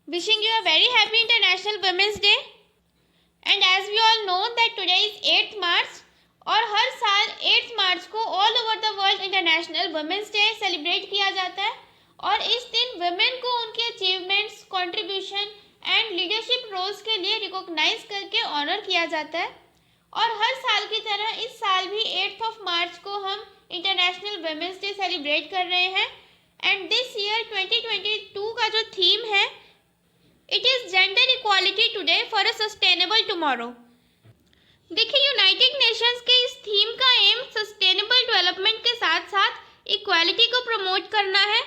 Wishing you a very happy International Women's Day. And as we all know that today is 8th March और हर साल 8th March को all over the world international women's day celebrate किया जाता है और इस दिन women को उनके achievements, contribution and leadership roles के लिए रिकॉग्नाइज करके ऑनर किया जाता है। और हर साल की तरह इस साल भी 8th मार्च को हम इंटरनेशनल वुमेन्स डे सेलिब्रेट कर रहे हैं। एंड दिस ईयर 2022 का जो थीम है, it is gender equality today for a sustainable tomorrow. देखिए, यूनाइटेड नेशंस के इस थीम का एम सस्टेनेबल डेवलपमेंट के साथ साथ इक्वालिटी को प्रमोट करना है,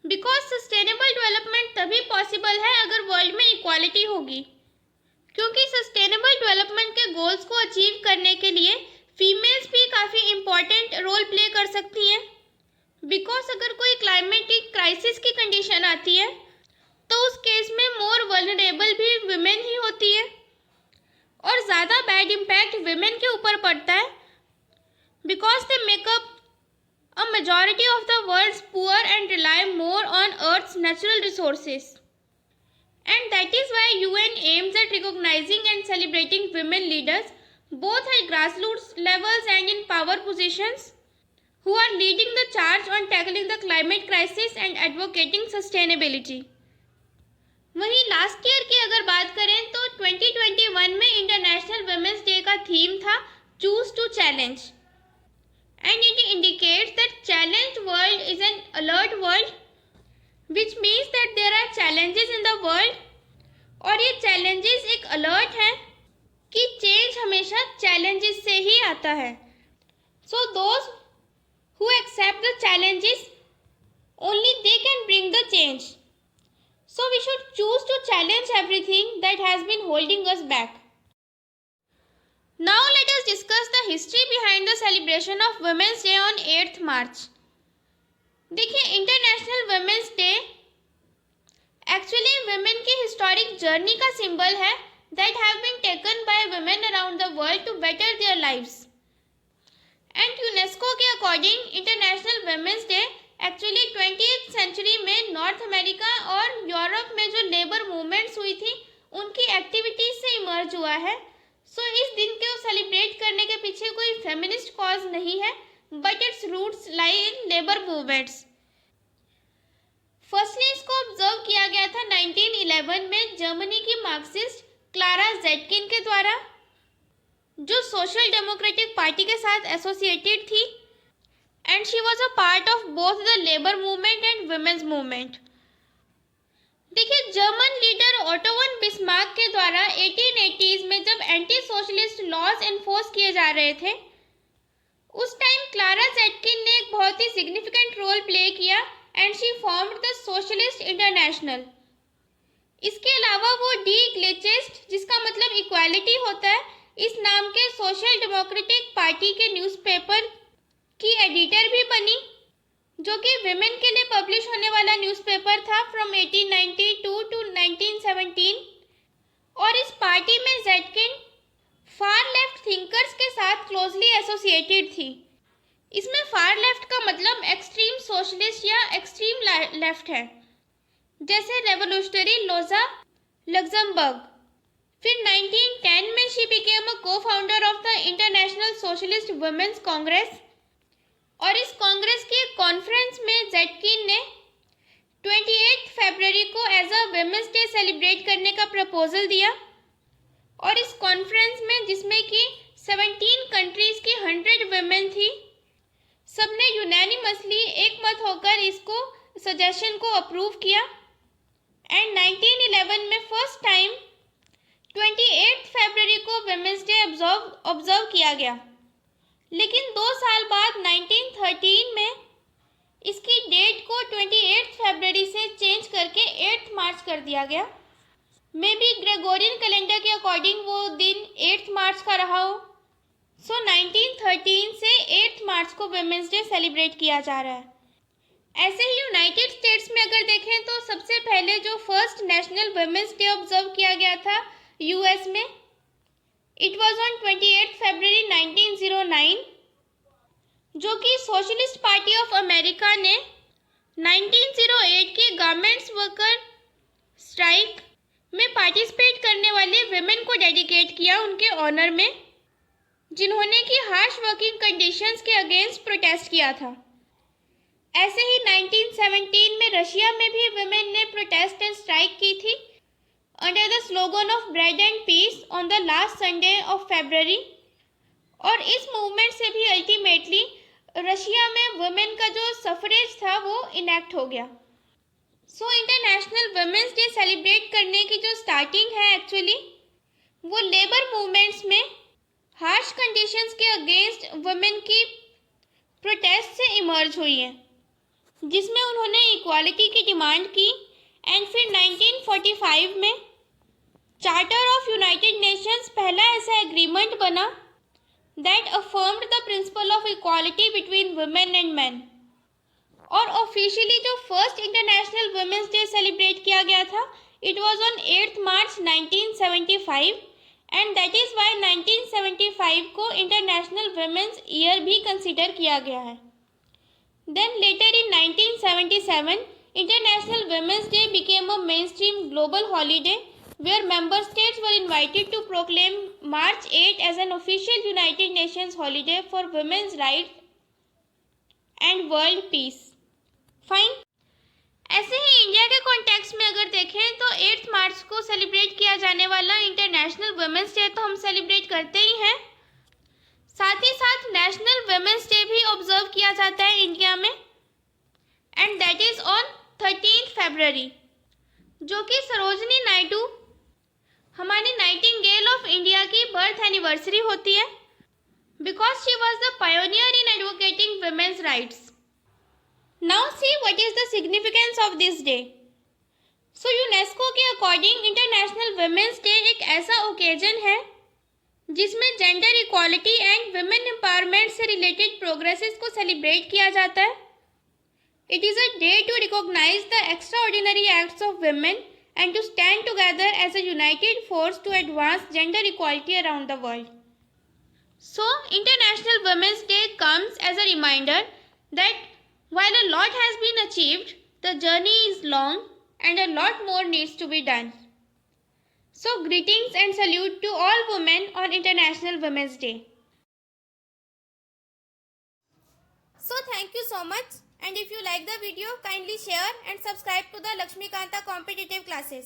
बिकॉज सस्टेनेबल डेवलपमेंट तभी पॉसिबल है अगर वर्ल्ड में इक्वालिटी होगी, क्योंकि सस्टेनेबल डेवलपमेंट के गोल्स को अचीव करने के लिए फीमेल्स भी काफ़ी इम्पॉर्टेंट रोल प्ले कर सकती हैं। बिकॉज अगर कोई क्लाइमेटिक क्राइसिस की कंडीशन आती है तो उस केस में मोर वल्नरेबल भी विमेन ही होती है और ज़्यादा बैड इम्पैक्ट विमेन के ऊपर पड़ता है, because they make up a majority of the world's poor and rely more on earth's natural resources. And that is why UN aims at recognising and celebrating women leaders both at grassroots levels and in power positions who are leading the charge on tackling the climate crisis and advocating sustainability। वहीं last year की अगर बात करें तो 2021 में international women's day का theme था choose to challenge and it indicates that challenged world is an alert world, which means that there are challenges in the world और ये चैलेंजेस एक अलर्ट है कि चेंज हमेशा चैलेंजेस से ही आता है। So those who accept the challenges only they can bring the change. So we should choose to challenge everything that has been holding us back. Now let us discuss the history behind the celebration of Women's Day on 8th March. देखिए, international women's day actually women की historic journey का symbol है that have been taken by women around the world to better their lives. And UNESCO के according international women's day actually 20th century में North America और Europe में जो labour movements हुई थी उनकी एक्टिविटीज से इमर्ज हुआ है। सो इस दिन को सेलिब्रेट करने के पीछे कोई फेमिनिस्ट कॉज नहीं है, but its roots lie in labour movements. Firstly इसको ऑब्जर्व किया गया था 1911 में जर्मनी की मार्क्सिस्ट क्लारा ज़ेटकिन के द्वारा, जो सोशल डेमोक्रेटिक पार्टी के साथ एसोसिएटेड थी and she was a part of both the labor movement and women's movement। देखिए, German leader auto von Bismarck के द्वारा 1880s में जब एंटी सोशलिस्ट लॉज एनफोर्स किए जा रहे थे, उस टाइम क्लारा ज़ेटकिन ने एक बहुत ही सिग्निफिकेंट रोल प्ले किया and she formed the socialist international. इसके अलावा वो डी ग्लेचेस्ट, जिसका मतलब इक्वालिटी होता है, इस नाम के सोशल डेमोक्रेटिक पार्टी के न्यूज़पेपर की एडिटर भी बनी, जो कि विमेन के लिए पब्लिश होने वाला न्यूज़पेपर था फ्रॉम 1892 टू 1917। और इस पार्टी में ज़ेटकिन फार लेफ्ट थिंकर्स के साथ क्लोजली एसोसिएटेड थी। इसमें फार लेफ्ट का मतलब एक्सट्रीम सोशलिस्ट या एक्सट्रीम लेफ्ट है, जैसे रेवोल्यूशनरी लोजा लग्जमबर्ग। फिर 1910 में she became a cofounder of the international socialist women's congress और इस कांग्रेस की कॉन्फ्रेंस में ज़ेटकिन ने 28 फरवरी को as a women's day celebrate करने का प्रपोजल दिया और इस कॉन्फ्रेंस में, जिसमें कि 17 कंट्रीज की 100 वुमेन थी, सबने यूनानिमसली एक मत होकर इसको सजेशन को अप्रूव किया। एंड 1911 में फर्स्ट टाइम 28 फरवरी को वुमेन्स डे ऑब्जर्व किया गया, लेकिन 2 साल बाद 1913 में इसकी डेट को 28 फरवरी से चेंज करके 8th मार्च कर दिया गया। मे बी ग्रेगोरियन कैलेंडर के अकॉर्डिंग वो दिन 8th मार्च का रहा हो। सो 1913 से 8th मार्च को वुमेन्स डे सेलिब्रेट किया जा रहा है। ऐसे ही यूनाइटेड स्टेट्स में अगर देखें तो सबसे पहले जो first national women's day observe किया गया था US में, इट वॉज ऑन 28 फरवरी 1909, जो कि सोशलिस्ट पार्टी ऑफ अमेरिका ने 1908 की गारमेंट्स वर्कर विमेन को डेडिकेट किया उनके ऑनर में, जिन्होंने कि हार्श वर्किंग कंडीशंस के अगेंस्ट प्रोटेस्ट किया था। ऐसे ही 1917 में रशिया में भी विमेन ने प्रोटेस्ट एंड स्ट्राइक की थी under the slogan of bread and peace on the last Sunday of February. और इस मूवमेंट से भी अल्टीमेटली रशिया में वुमेन का जो सफरेज था वो इनेक्ट हो गया। So international women's day celebrate करने की जो स्टार्टिंग है एक्चुअली वो लेबर मूवमेंट्स में हार्श कंडीशंस के अगेंस्ट वुमेन की प्रोटेस्ट से इमर्ज हुई है, जिसमें उन्होंने इक्वालिटी की डिमांड की। एंड फिर 1945 में चार्टर ऑफ यूनाइटेड नेशंस पहला ऐसा एग्रीमेंट बना that affirmed the principle of equality between women and man. और ऑफिशियली जो first international women's day celebrate किया गया था it was on 8 March 1975 and that is why 1975 को इंटरनेशनल वुमेन्स ईयर भी कंसिडर किया गया है। Then later in 1977 international women's day became a mainstream global holiday where member states were invited to proclaim March 8 as an official United Nations holiday for women's rights and world peace. Fine. ऐसे ही India के context में अगर देखें तो 8 मार्च को celebrate किया जाने वाला इंटरनेशनल वुमेन्स डे तो हम सेलिब्रेट करते ही हैं, साथ ही साथ नेशनल वुमेन्स डे भी ऑब्जर्व किया जाता है इंडिया में, and that is on 13 February, जो कि सरोजनी नायडू हमारी नाइटिंगेल ऑफ इंडिया की बर्थ एनिवर्सरी होती है, because she was the pioneer in advocating women's rights. Now see what is the significance of this day. So UNESCO के according international women's day एक ऐसा occasion है जिसमें gender equality and women empowerment से related progresses को celebrate किया जाता है। It is a day to recognise the extraordinary acts of women and to stand together as a united force to advance gender equality around the world. So, International Women's Day comes as a reminder that while a lot has been achieved, the journey is long and a lot more needs to be done. So, greetings and salute to all women on International Women's Day. So, thank you so much. And if you like the video, kindly share and subscribe to the Lakshmikanta competitive classes.